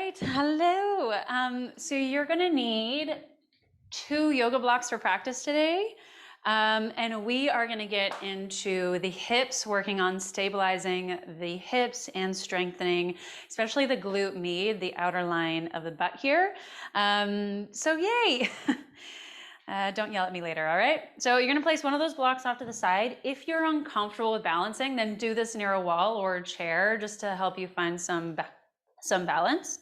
right, hello. So you're gonna need 2 yoga blocks for practice today. And we are gonna get into the hips, working on stabilizing the hips and strengthening, especially the glute med, the outer line of the butt here. So yay. Don't yell at me later, all right? So you're gonna place one of those blocks off to the side. If you're uncomfortable with balancing, then do this near a wall or a chair just to help you find some balance.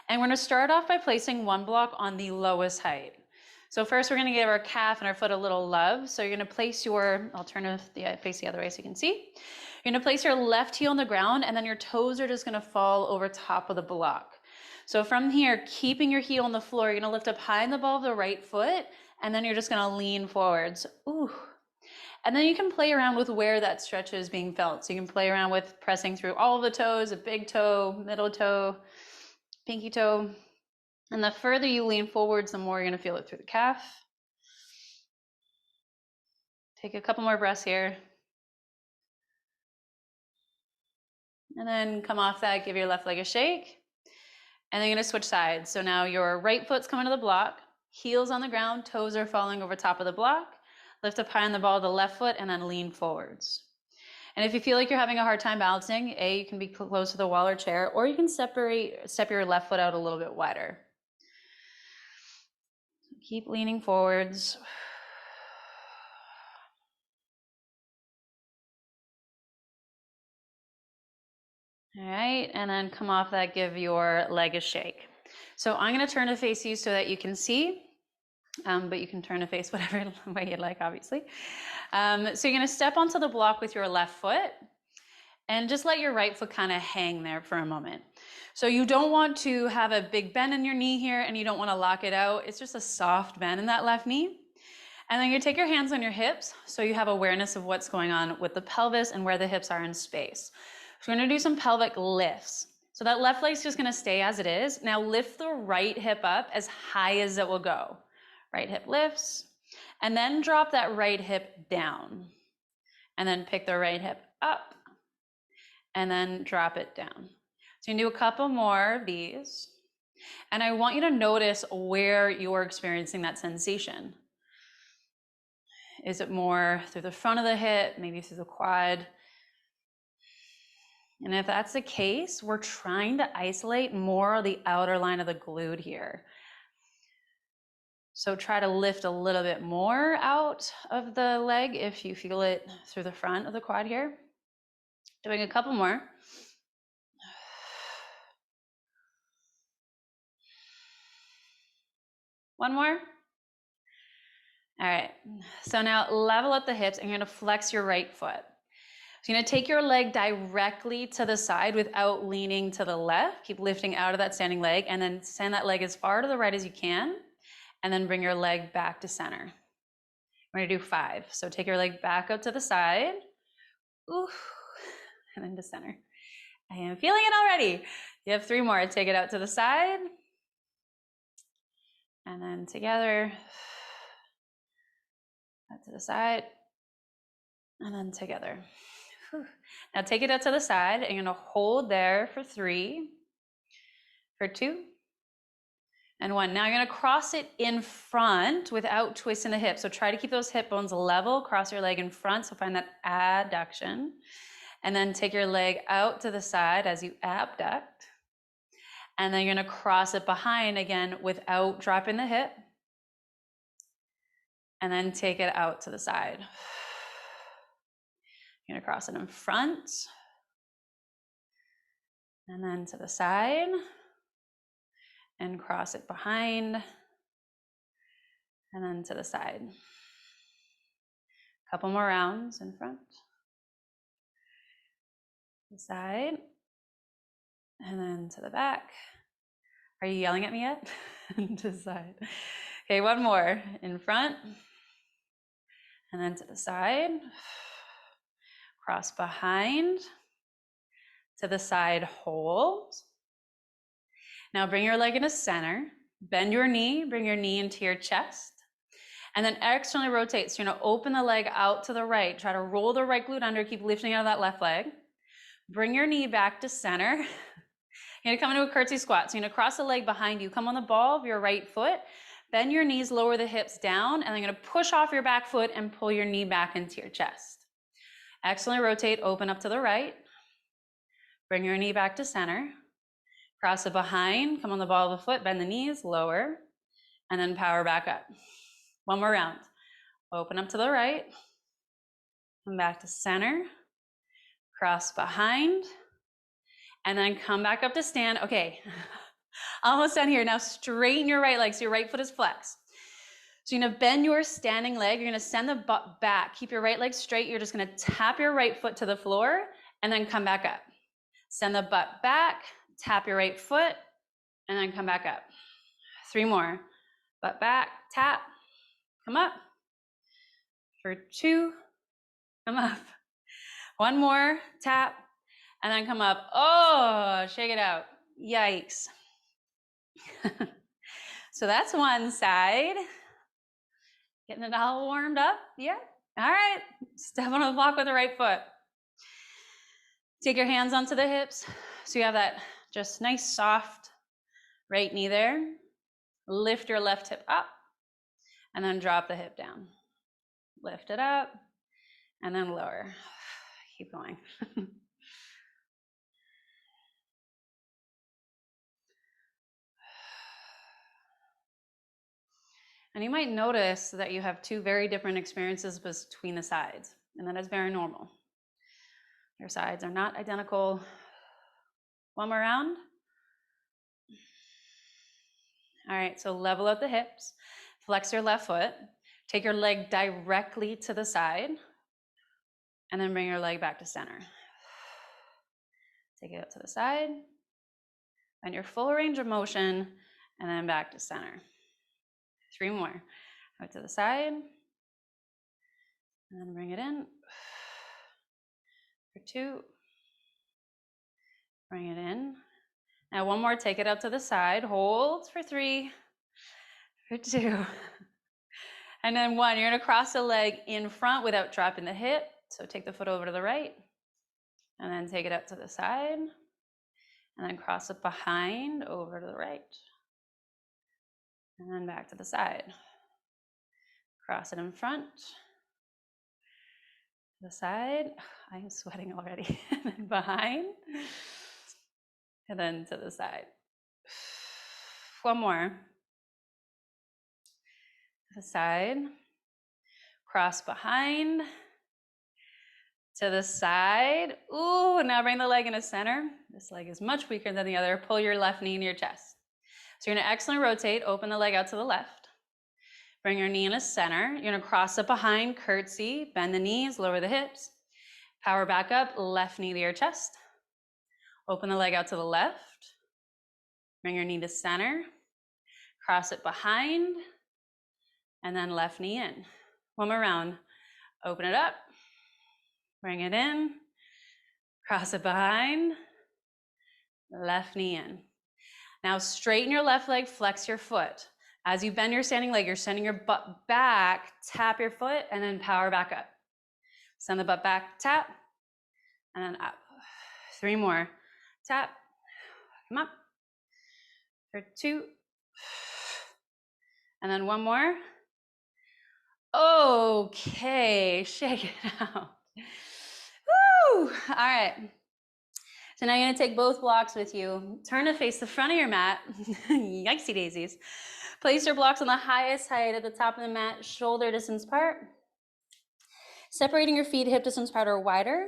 And we're gonna start off by placing one block on the lowest height. So first we're gonna give our calf and our foot a little love. So you're gonna place your, I'll turn face the other way so you can see. You're gonna place your left heel on the ground and then your toes are just gonna fall over top of the block. So from here, keeping your heel on the floor, you're gonna lift up high in the ball of the right foot and then you're just gonna lean forwards. Ooh. And then you can play around with where that stretch is being felt. So you can play around with pressing through all of the toes, a big toe, middle toe, pinky toe. And the further you lean forwards, the more you're gonna feel it through the calf. Take a couple more breaths here. And then come off that, give your left leg a shake. And then you're gonna switch sides. So now your right foot's coming to the block, heels on the ground, toes are falling over top of the block. Lift up high on the ball of the left foot and then lean forwards. And if you feel like you're having a hard time balancing, you can be close to the wall or chair, or you can step your left foot out a little bit wider. Keep leaning forwards. All right, and then come off that, give your leg a shake. So I'm gonna turn to face you so that you can see, but you can turn to face whatever way you'd like, obviously. So you're gonna step onto the block with your left foot and just let your right foot kind of hang there for a moment. So you don't want to have a big bend in your knee here and you don't want to lock it out. It's just a soft bend in that left knee. And then you take your hands on your hips so you have awareness of what's going on with the pelvis and where the hips are in space. So we're gonna do some pelvic lifts. So that left leg's just gonna stay as it is. Now lift the right hip up as high as it will go. Right hip lifts, and then drop that right hip down. And then pick the right hip up, and then drop it down. So you can do a couple more of these. And I want you to notice where you're experiencing that sensation. Is it more through the front of the hip, maybe through the quad? And if that's the case, we're trying to isolate more of the outer line of the glute here. So try to lift a little bit more out of the leg if you feel it through the front of the quad here. Doing a couple more. One more. All right, so now level up the hips and you're gonna flex your right foot. So you're gonna take your leg directly to the side without leaning to the left. Keep lifting out of that standing leg and then send that leg as far to the right as you can and then bring your leg back to center. We're gonna do 5. So take your leg back out to the side, ooh, and then to center. I am feeling it already. You have 3 more. Take it out to the side and then together. Out to the side, and then together. Whew. Now take it out to the side, and you're gonna hold there for 3, for 2, and 1. Now you're gonna cross it in front without twisting the hip. So try to keep those hip bones level, cross your leg in front, so find that adduction. And then take your leg out to the side as you abduct. And then you're gonna cross it behind again without dropping the hip. And then take it out to the side. You're gonna cross it in front, and then to the side, and cross it behind, and then to the side. A couple more rounds in front, the side, and then to the back. Are you yelling at me yet? To the side. Okay, one more in front. And then to the side, cross behind, to the side, hold. Now bring your leg into center, bend your knee, bring your knee into your chest, and then externally rotate. So you're gonna open the leg out to the right, try to roll the right glute under, keep lifting out of that left leg. Bring your knee back to center, You're gonna come into a curtsy squat. So you're gonna cross the leg behind you, come on the ball of your right foot, bend your knees, lower the hips down, and then you're gonna push off your back foot and pull your knee back into your chest. Excellent, rotate, open up to the right. Bring your knee back to center. Cross it behind, come on the ball of the foot, bend the knees, lower, and then power back up. One more round. Open up to the right, come back to center, cross behind, and then come back up to stand. Okay, almost done here. Now straighten your right leg so your right foot is flexed. So you're gonna bend your standing leg, you're gonna send the butt back. Keep your right leg straight, you're just gonna tap your right foot to the floor and then come back up. Send the butt back, tap your right foot, and then come back up. 3 more. Butt back, tap, come up. For 2, come up. 1 more, tap, and then come up. Oh, shake it out. Yikes. So that's one side. Getting it all warmed up? Yeah. All right. Step on the block with the right foot. Take your hands onto the hips. So you have that just nice, soft right knee there. Lift your left hip up and then drop the hip down. Lift it up and then lower. Keep going. And you might notice that you have 2 very different experiences between the sides, and that is very normal. Your sides are not identical. One more round. All right, so level out the hips, flex your left foot, take your leg directly to the side, and then bring your leg back to center. Take it out to the side, and your full range of motion, and then back to center. 3 more. Out to the side, and then bring it in. For 2. Bring it in. Now 1 more, take it out to the side, hold for 3, for 2, and then 1. You're gonna cross the leg in front without dropping the hip. So take the foot over to the right, and then take it out to the side, and then cross it behind over to the right, and then back to the side. Cross it in front, to the side. I'm sweating already. And then behind, and then to the side. 1 more. To the side, cross behind, to the side. Ooh, now bring the leg into center. This leg is much weaker than the other. Pull your left knee into your chest. So you're gonna excellently rotate, open the leg out to the left. Bring your knee into center. You're gonna cross it behind, curtsy, bend the knees, lower the hips. Power back up, left knee to your chest. Open the leg out to the left. Bring your knee to center. Cross it behind, and then left knee in. 1 more round. Open it up. Bring it in. Cross it behind. Left knee in. Now straighten your left leg, flex your foot. As you bend your standing leg, you're sending your butt back, tap your foot, and then power back up. Send the butt back, tap, and then up. 3 more. Tap, come up. For 2. And then 1 more. Okay, shake it out. Woo! All right. So now you're gonna take both blocks with you. Turn to face the front of your mat. Yikesy daisies. Place your blocks on the highest height at the top of the mat, shoulder distance apart. Separating your feet hip distance apart or wider.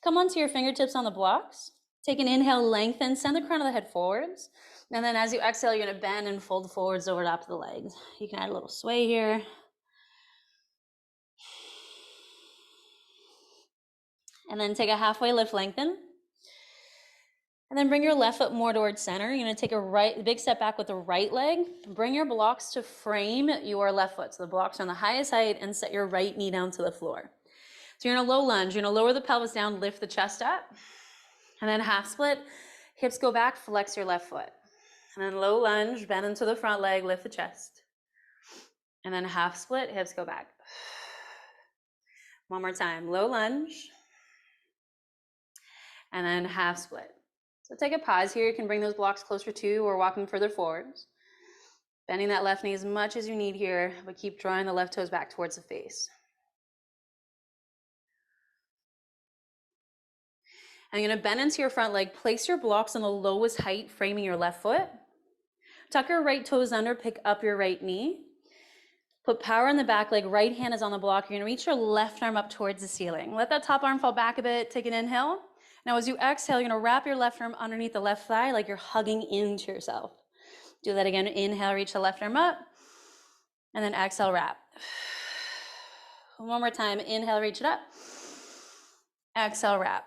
Come onto your fingertips on the blocks. Take an inhale, lengthen, send the crown of the head forwards. And then as you exhale, you're gonna bend and fold forwards over top of the legs. You can add a little sway here. And then take a halfway lift, lengthen. And then bring your left foot more towards center. You're gonna take a big step back with the right leg. Bring your blocks to frame your left foot. So the blocks are on the highest height, and set your right knee down to the floor. So you're in a low lunge. You're gonna lower the pelvis down, lift the chest up. And then half split, hips go back, flex your left foot. And then low lunge, bend into the front leg, lift the chest. And then half split, hips go back. 1 more time, low lunge. And then half split. So take a pause here. You can bring those blocks closer to or walk them further forwards. Bending that left knee as much as you need here, but keep drawing the left toes back towards the face. And you're gonna bend into your front leg. Place your blocks on the lowest height, framing your left foot. Tuck your right toes under, pick up your right knee. Put power in the back leg, right hand is on the block. You're gonna reach your left arm up towards the ceiling. Let that top arm fall back a bit, take an inhale. Now as you exhale, you're gonna wrap your left arm underneath the left thigh like you're hugging into yourself. Do that again, inhale, reach the left arm up, and then exhale, wrap. One more time, inhale, reach it up. Exhale, wrap.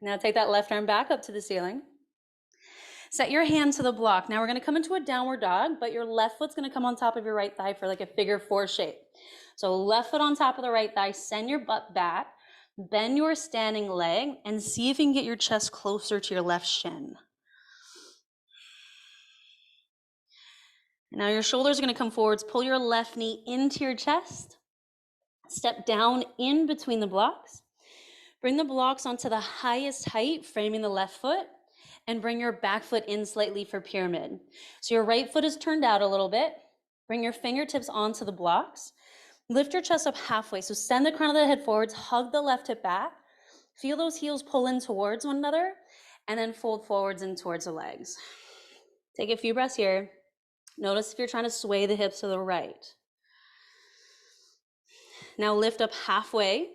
Now take that left arm back up to the ceiling. Set your hand to the block. Now we're gonna come into a downward dog, but your left foot's gonna come on top of your right thigh for like a figure four shape. So left foot on top of the right thigh, send your butt back, bend your standing leg, and see if you can get your chest closer to your left shin. Now your shoulders are gonna come forwards, pull your left knee into your chest, step down in between the blocks, bring the blocks onto the highest height, framing the left foot, and bring your back foot in slightly for pyramid. So your right foot is turned out a little bit, bring your fingertips onto the blocks, lift your chest up halfway, so send the crown of the head forwards, hug the left hip back, feel those heels pull in towards one another, and then fold forwards and towards the legs. Take a few breaths here. Notice if you're trying to sway the hips to the right. Now lift up halfway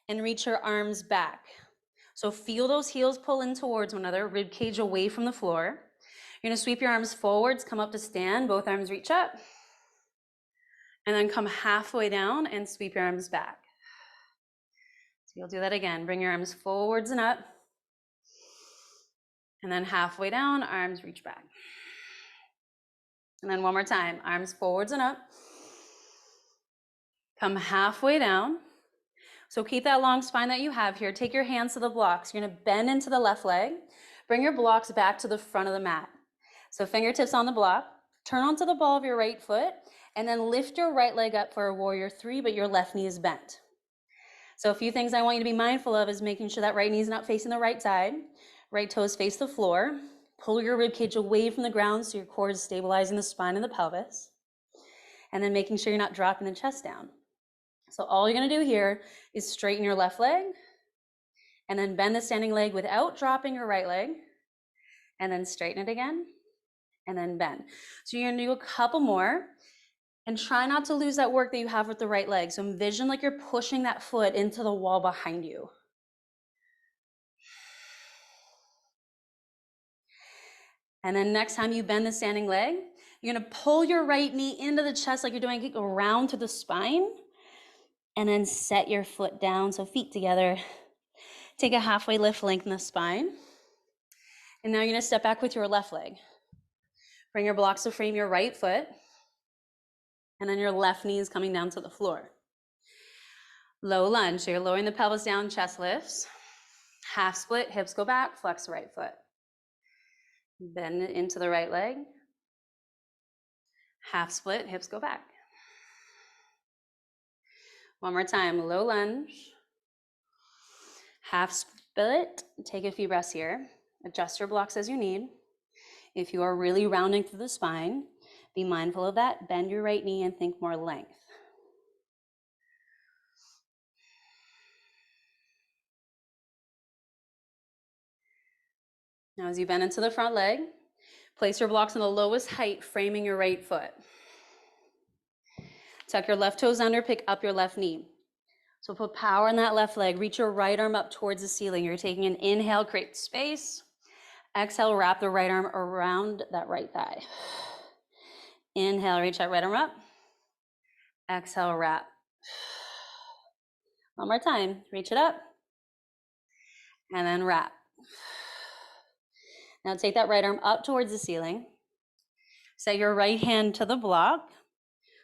and reach your arms back. So feel those heels pull in towards one another, rib cage away from the floor. You're gonna sweep your arms forwards, come up to stand, both arms reach up, and then come halfway down and sweep your arms back. So you'll do that again. Bring your arms forwards and up, and then halfway down, arms reach back. And then one more time, arms forwards and up. Come halfway down. So keep that long spine that you have here. Take your hands to the blocks. You're gonna bend into the left leg. Bring your blocks back to the front of the mat. So fingertips on the block. Turn onto the ball of your right foot, and then lift your right leg up for a warrior three, but your left knee is bent. So a few things I want you to be mindful of is making sure that right knee is not facing the right side. Right toes face the floor. Pull your rib cage away from the ground so your core is stabilizing the spine and the pelvis. And then making sure you're not dropping the chest down. So all you're gonna do here is straighten your left leg, and then bend the standing leg without dropping your right leg, and then straighten it again, and then bend. So you're gonna do a couple more, and try not to lose that work that you have with the right leg. So envision like you're pushing that foot into the wall behind you. And then next time you bend the standing leg, you're gonna pull your right knee into the chest like you're doing, go around to the spine, and then set your foot down, so feet together. Take a halfway lift, lengthen the spine. And now you're gonna step back with your left leg. Bring your blocks to frame your right foot, and then your left knee is coming down to the floor. Low lunge, so you're lowering the pelvis down, chest lifts. Half split, hips go back, flex the right foot. Bend into the right leg. Half split, hips go back. One more time, low lunge. Half split, take a few breaths here. Adjust your blocks as you need. If you are really rounding through the spine, be mindful of that. Bend your right knee and think more length. Now as you bend into the front leg, place your blocks on the lowest height, framing your right foot. Tuck your left toes under, pick up your left knee. So put power in that left leg, reach your right arm up towards the ceiling. You're taking an inhale, create space. Exhale, wrap the right arm around that right thigh. Inhale, reach that right arm up. Exhale, wrap. One more time, reach it up. And then wrap. Now take that right arm up towards the ceiling. Set your right hand to the block.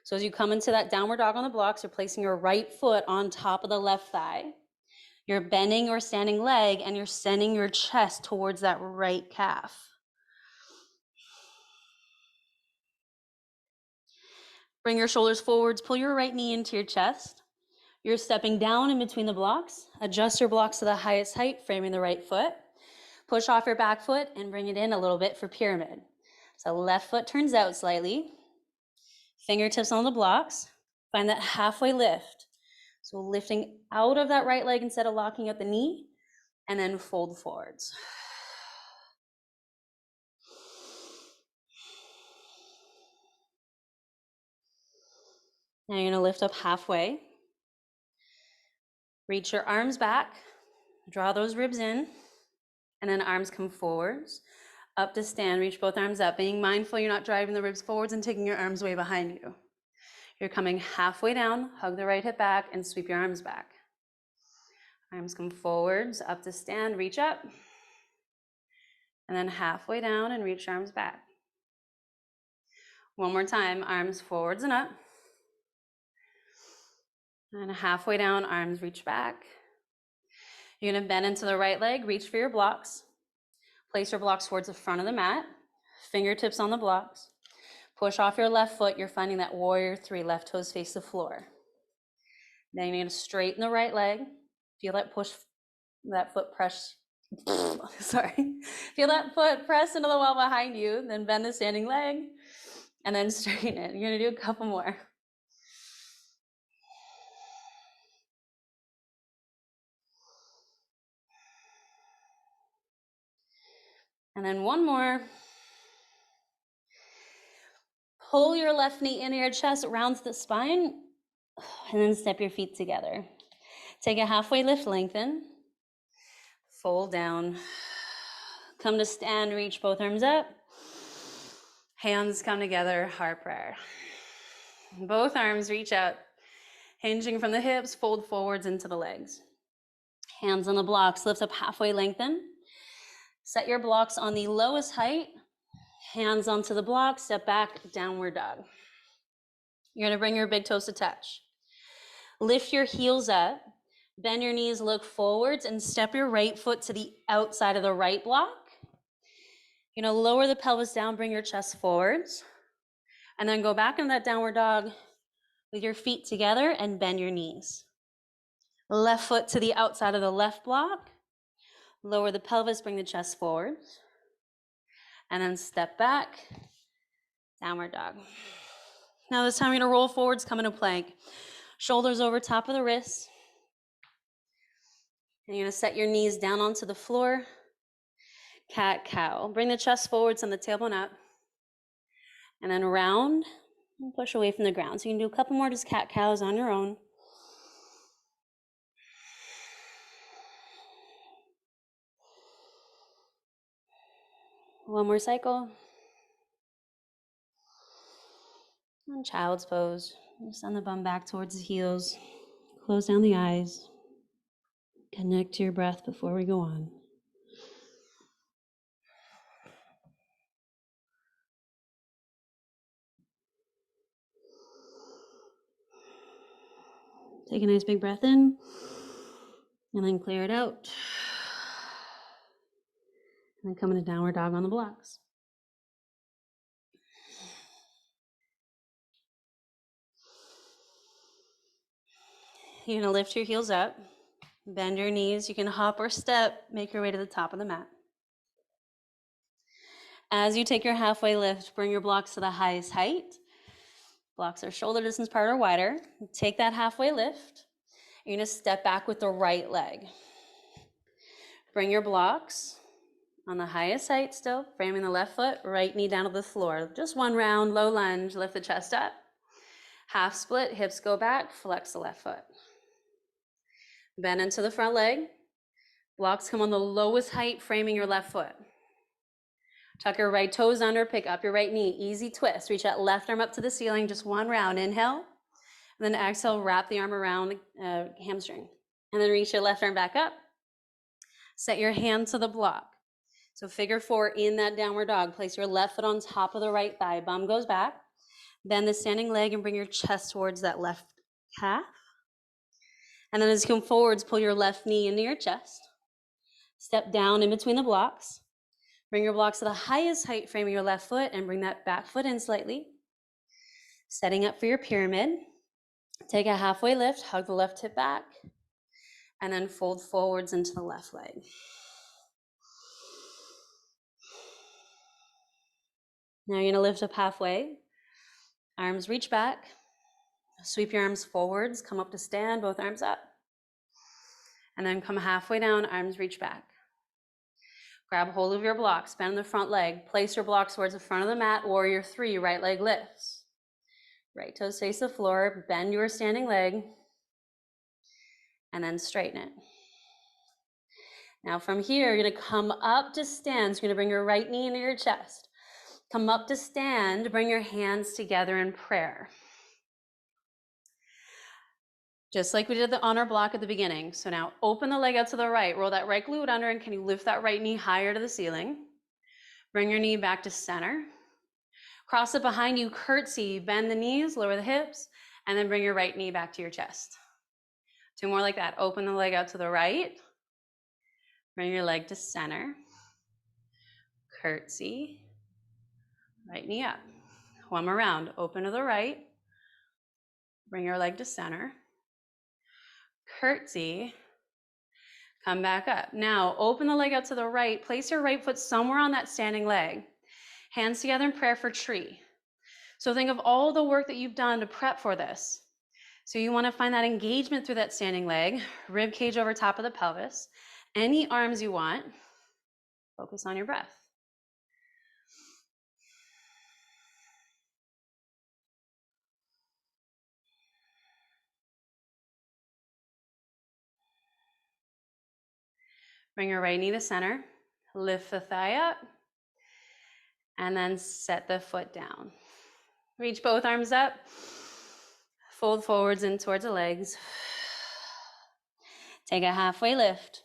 So as you come into that downward dog on the blocks, you're placing your right foot on top of the left thigh. You're bending your standing leg and you're sending your chest towards that right calf. Bring your shoulders forwards, pull your right knee into your chest. You're stepping down in between the blocks. Adjust your blocks to the highest height, framing the right foot. Push off your back foot and bring it in a little bit for pyramid. So left foot turns out slightly. Fingertips on the blocks. Find that halfway lift. So lifting out of that right leg instead of locking at the knee, and then fold forwards. Now you're gonna lift up halfway. Reach your arms back, draw those ribs in, and then arms come forwards. Up to stand, reach both arms up, being mindful you're not driving the ribs forwards and taking your arms way behind you. You're coming halfway down, hug the right hip back, and sweep your arms back. Arms come forwards, up to stand, reach up, and then halfway down and reach your arms back. One more time, arms forwards and up. And halfway down, arms reach back. You're gonna bend into the right leg, reach for your blocks. Place your blocks towards the front of the mat, fingertips on the blocks. Push off your left foot, you're finding that warrior three, left toes face the floor. Then you're gonna straighten the right leg. Feel that push, that foot press, sorry. Feel that foot press into the wall behind you, then bend the standing leg, and then straighten it. You're gonna do a couple more. And then one more. Pull your left knee into your chest, rounds the spine, and then step your feet together. Take a halfway lift, lengthen, fold down, come to stand, reach both arms up, hands come together, heart prayer. Both arms reach out, hinging from the hips, fold forwards into the legs. Hands on the blocks, lift up halfway, lengthen. Set your blocks on the lowest height, hands onto the block, step back, downward dog. You're gonna bring your big toes to touch. Lift your heels up, bend your knees, look forwards, and step your right foot to the outside of the right block. You're gonna lower the pelvis down, bring your chest forwards, and then go back into that downward dog with your feet together and bend your knees. Left foot to the outside of the left block, lower the pelvis, bring the chest forwards, and then step back, downward dog. Now this time you're gonna roll forwards, come into plank. Shoulders over top of the wrists. And you're gonna set your knees down onto the floor. Cat, cow. Bring the chest forwards and the tailbone up. And then round and push away from the ground. So you can do a couple more just cat, cows on your own. One more cycle. And child's pose. Send the bum back towards the heels. Close down the eyes. Connect to your breath before we go on. Take a nice big breath in, and then clear it out. And then come into downward dog on the blocks. You're gonna lift your heels up, bend your knees. You can hop or step, make your way to the top of the mat. As you take your halfway lift, bring your blocks to the highest height. Blocks are shoulder distance apart or wider. Take that halfway lift. You're gonna step back with the right leg. Bring your blocks on the highest height still, framing the left foot, right knee down to the floor. Just one round, low lunge, lift the chest up. Half split, hips go back, flex the left foot. Bend into the front leg. Blocks come on the lowest height, framing your left foot. Tuck your right toes under, pick up your right knee. Easy twist. Reach that left arm up to the ceiling, just one round. Inhale. And then exhale, wrap the arm around the hamstring. And then reach your left arm back up. Set your hand to the block. So figure four in that downward dog. Place your left foot on top of the right thigh. Bum goes back. Bend the standing leg and bring your chest towards that left calf. And then as you come forwards, pull your left knee into your chest. Step down in between the blocks. Bring your blocks to the highest height, framing your left foot, and bring that back foot in slightly. Setting up for your pyramid. Take a halfway lift, hug the left hip back, and then fold forwards into the left leg. Now you're gonna lift up halfway. Arms reach back. Sweep your arms forwards, come up to stand, both arms up. And then come halfway down, arms reach back. Grab hold of your blocks, bend the front leg, place your blocks towards the front of the mat, warrior 3, right leg lifts. Right toes face the floor, bend your standing leg, and then straighten it. Now from here, you're gonna come up to stand. So you're gonna bring your right knee into your chest. Come up to stand, bring your hands together in prayer. Just like we did the honor block at the beginning. So now open the leg out to the right, roll that right glute under, and can you lift that right knee higher to the ceiling? Bring your knee back to center. Cross it behind you, curtsy, bend the knees, lower the hips, and then bring your right knee back to your chest. 2 more like that. Open the leg out to the right. Bring your leg to center. Curtsy. Right knee up. 1 more round. Open to the right. Bring your leg to center. Curtsy. Come back up. Now, open the leg out to the right. Place your right foot somewhere on that standing leg. Hands together in prayer for tree. So think of all the work that you've done to prep for this. So you want to find that engagement through that standing leg, rib cage over top of the pelvis, any arms you want. Focus on your breath. Bring your right knee to center, lift the thigh up, and then set the foot down. Reach both arms up, fold forwards in towards the legs. Take a halfway lift.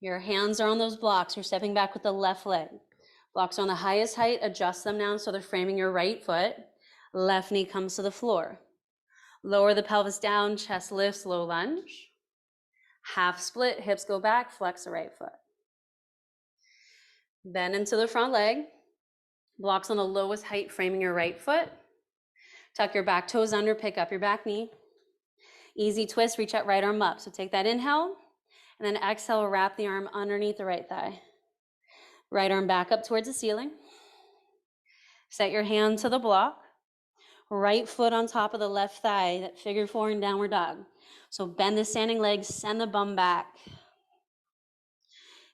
Your hands are on those blocks. You're stepping back with the left leg. Blocks are on the highest height. Adjust them down so they're framing your right foot. Left knee comes to the floor. Lower the pelvis down, chest lifts, low lunge. Half split, hips go back, flex the right foot. Bend into the front leg. Blocks on the lowest height, framing your right foot. Tuck your back toes under, pick up your back knee. Easy twist, reach that right arm up. So take that inhale, and then exhale, wrap the arm underneath the right thigh. Right arm back up towards the ceiling. Set your hand to the block. Right foot on top of the left thigh, that figure 4 in downward dog. So bend the standing leg, send the bum back.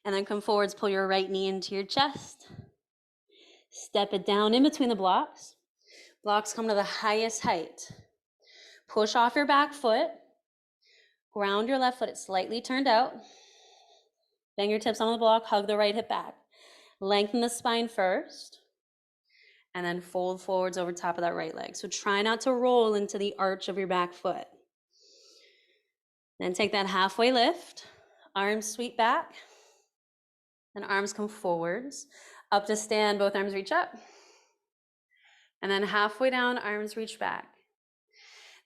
And then come forwards, pull your right knee into your chest. Step it down in between the blocks. Blocks come to the highest height. Push off your back foot. Ground your left foot, it's slightly turned out. Bang your tips on the block, hug the right hip back. Lengthen the spine first. And then fold forwards over top of that right leg. So try not to roll into the arch of your back foot. Then take that halfway lift. Arms sweep back. Then arms come forwards. Up to stand, both arms reach up. And then halfway down, arms reach back.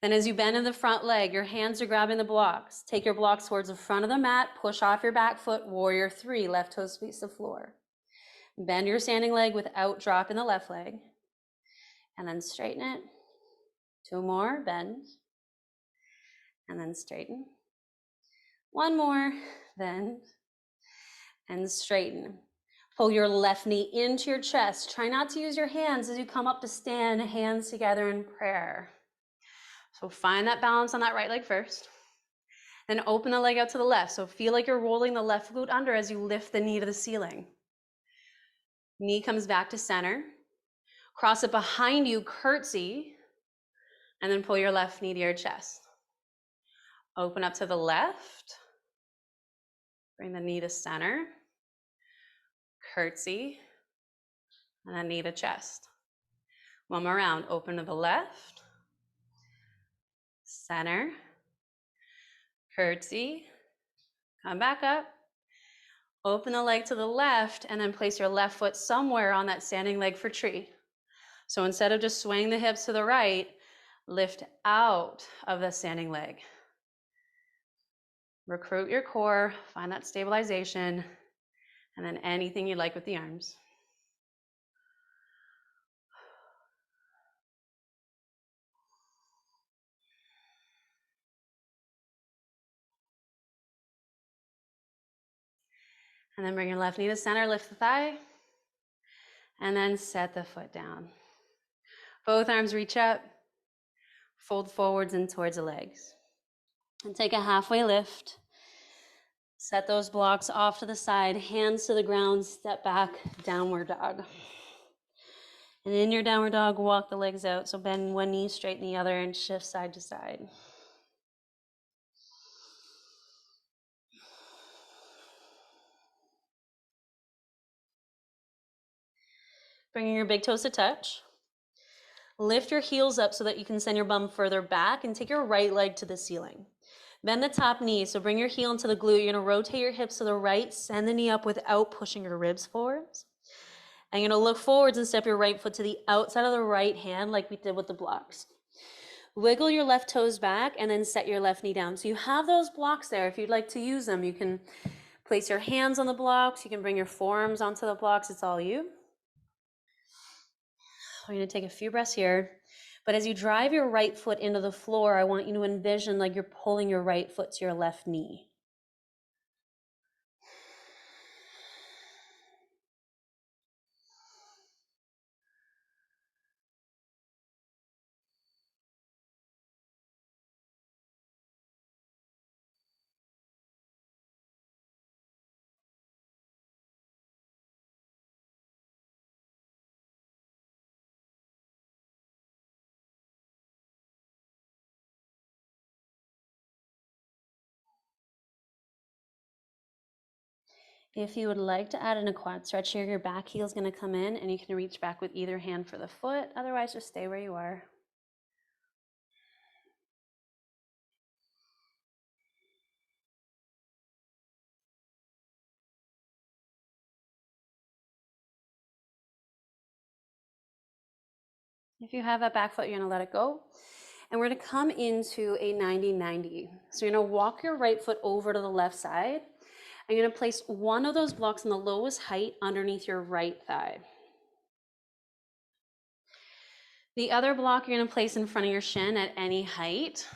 Then as you bend in the front leg, your hands are grabbing the blocks. Take your blocks towards the front of the mat, push off your back foot, warrior 3, left toes face the floor. Bend your standing leg without dropping the left leg. And then straighten it. 2 more, bend. And then straighten. 1 more, bend. And straighten. Pull your left knee into your chest. Try not to use your hands as you come up to stand, hands together in prayer. So find that balance on that right leg first. Then open the leg out to the left. So feel like you're rolling the left glute under as you lift the knee to the ceiling. Knee comes back to center. Cross it behind you, curtsy, and then pull your left knee to your chest. Open up to the left. Bring the knee to center. Curtsy, and then knee to chest. 1 more round. Open to the left. Center. Curtsy. Come back up. Open the leg to the left, and then place your left foot somewhere on that standing leg for tree. So instead of just swaying the hips to the right, lift out of the standing leg. Recruit your core, find that stabilization, and then anything you like with the arms. And then bring your left knee to center, lift the thigh, And then set the foot down. Both arms reach up, fold forwards and towards the legs. And take a halfway lift. Set those blocks off to the side, hands to the ground, step back, downward dog. And in your downward dog, walk the legs out. So bend one knee, straighten the other, and shift side to side. Bringing your big toes to touch. Lift your heels up so that you can send your bum further back and take your right leg to the ceiling. Bend the top knee, so bring your heel into the glute. You're gonna rotate your hips to the right, send the knee up without pushing your ribs forwards. And you're gonna look forwards and step your right foot to the outside of the right hand like we did with the blocks. Wiggle your left toes back and then set your left knee down. So you have those blocks there. If you'd like to use them, you can place your hands on the blocks. You can bring your forearms onto the blocks. It's all you. We're gonna take a few breaths here. But as you drive your right foot into the floor, I want you to envision like you're pulling your right foot to your left knee. If you would like to add in a quad stretch here, your back heel is going to come in and you can reach back with either hand for the foot. Otherwise, just stay where you are. If you have that back foot, you're going to let it go. And we're going to come into a 90-90. So you're going to walk your right foot over to the left side. And you're going to place one of those blocks in the lowest height underneath your right thigh. The other block you're going to place in front of your shin at any height.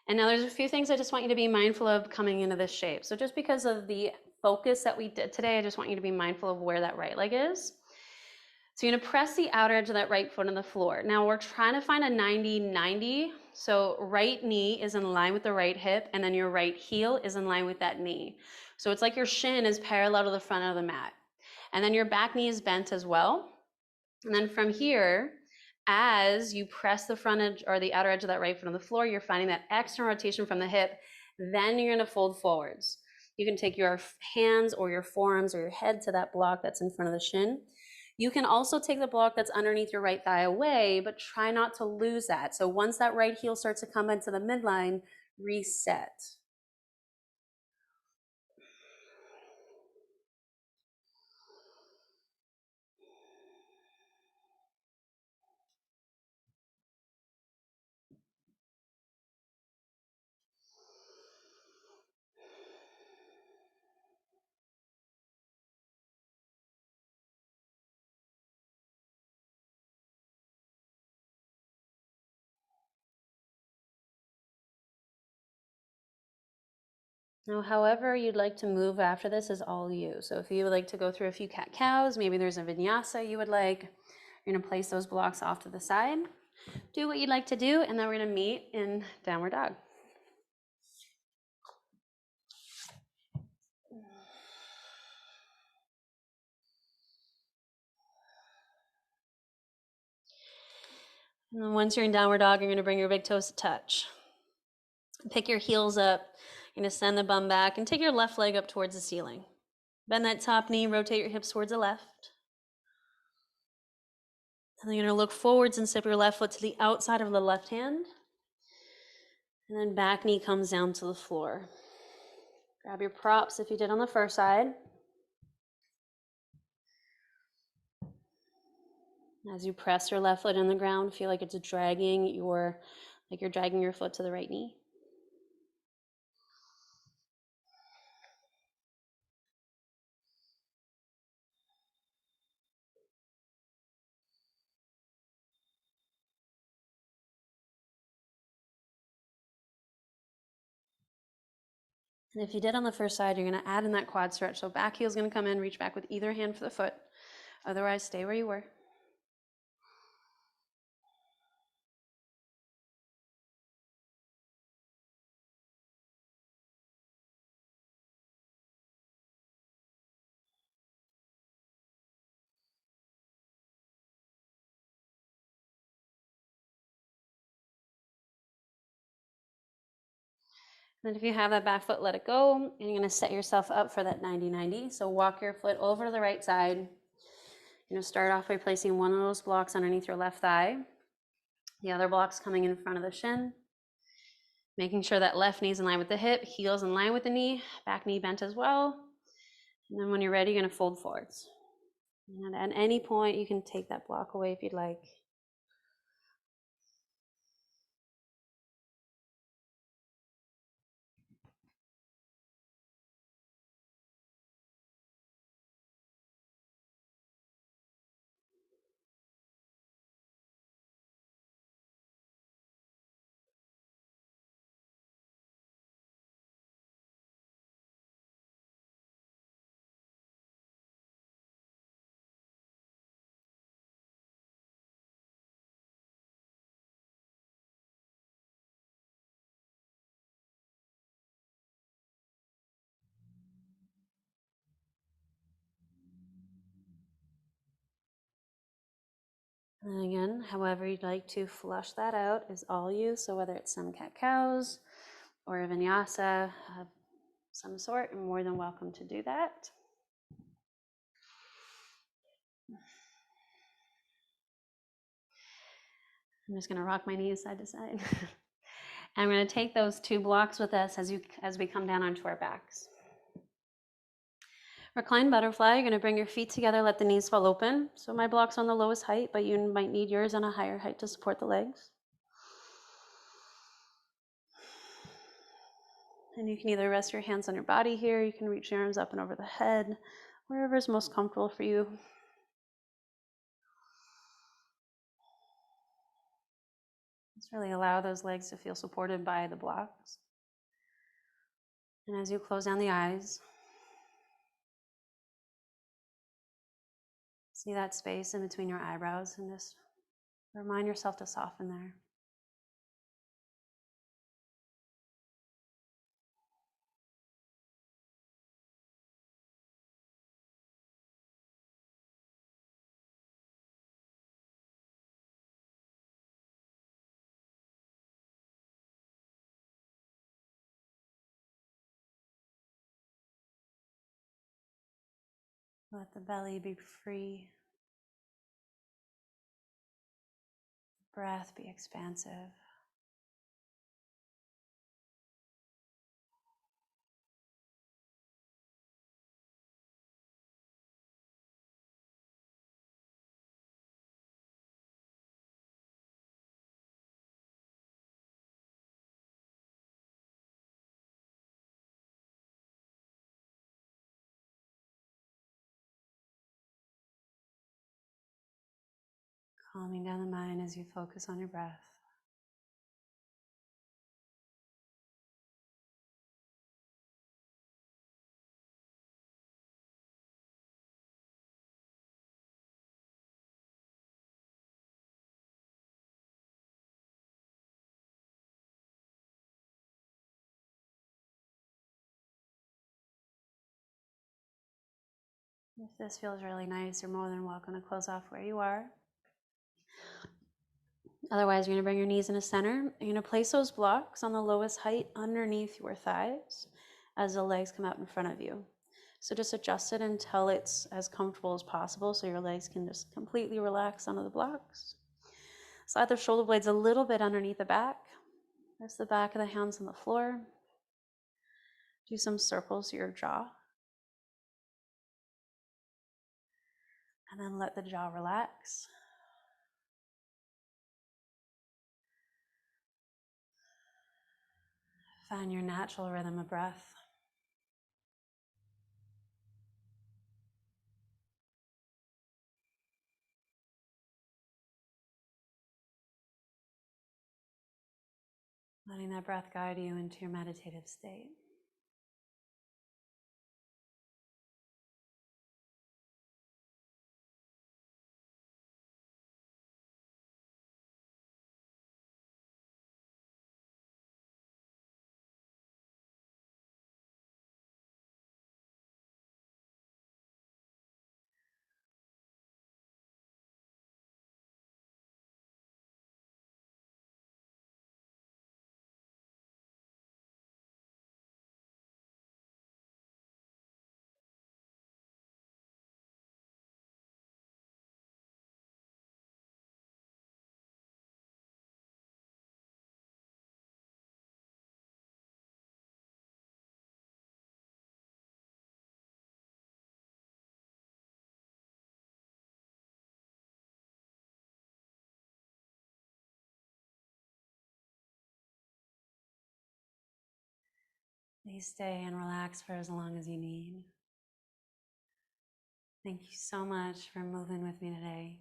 And now there's a few things I just want you to be mindful of coming into this shape. So just because of the focus that we did today, I just want you to be mindful of where that right leg is. So you're gonna press the outer edge of that right foot on the floor. Now we're trying to find a 90-90. So right knee is in line with the right hip, and then your right heel is in line with that knee. So it's like your shin is parallel to the front of the mat. And then your back knee is bent as well. And then from here, as you press the front edge or the outer edge of that right foot on the floor, you're finding that external rotation from the hip. Then you're gonna fold forwards. You can take your hands or your forearms or your head to that block that's in front of the shin. You can also take the block that's underneath your right thigh away, but try not to lose that. So once that right heel starts to come into the midline, reset. Now, however you'd like to move after this is all you. So if you would like to go through a few cat-cows, maybe there's a vinyasa you would like, you're gonna place those blocks off to the side. Do what you'd like to do, and then we're gonna meet in downward dog. And then once you're in downward dog, you're gonna bring your big toes to touch. Pick your heels up, you're gonna send the bum back and take your left leg up towards the ceiling. Bend that top knee, rotate your hips towards the left. And then you're gonna look forwards and step your left foot to the outside of the left hand. And then back knee comes down to the floor. Grab your props if you did on the first side. As you press your left foot in the ground, feel like it's dragging you're dragging your foot to the right knee. And if you did on the first side, you're gonna add in that quad stretch. So back heel's gonna come in, reach back with either hand for the foot. Otherwise, stay where you were. And if you have that back foot, let it go. And you're going to set yourself up for that 90-90. So walk your foot over to the right side. You're going to start off by placing one of those blocks underneath your left thigh. The other block's coming in front of the shin. Making sure that left knee's in line with the hip, heel's in line with the knee, back knee bent as well. And then when you're ready, you're going to fold forwards. And at any point, you can take that block away if you'd like. And again, however you'd like to flush that out is all you. So whether it's some cat-cows or a vinyasa of some sort, you're more than welcome to do that. I'm just going to rock my knees side to side. And I'm going to take those two blocks with us as we come down onto our backs. Recline Butterfly, you're going to bring your feet together, let the knees fall open. So my block's on the lowest height, but you might need yours on a higher height to support the legs. And you can either rest your hands on your body here, you can reach your arms up and over the head, wherever is most comfortable for you. Just really allow those legs to feel supported by the blocks. And as you close down the eyes, see that space in between your eyebrows and just remind yourself to soften there. Let the belly be free. Breath be expansive. Calming down the mind as you focus on your breath. If this feels really nice, you're more than welcome to close off where you are. Otherwise, you're going to bring your knees into center. You're going to place those blocks on the lowest height underneath your thighs as the legs come out in front of you. So just adjust it until it's as comfortable as possible so your legs can just completely relax onto the blocks. Slide the shoulder blades a little bit underneath the back. Rest the back of the hands on the floor. Do some circles to your jaw. And then let the jaw relax. Find your natural rhythm of breath. Letting that breath guide you into your meditative state. Please stay and relax for as long as you need. Thank you so much for moving with me today.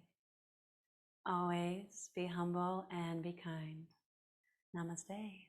Always be humble and be kind. Namaste.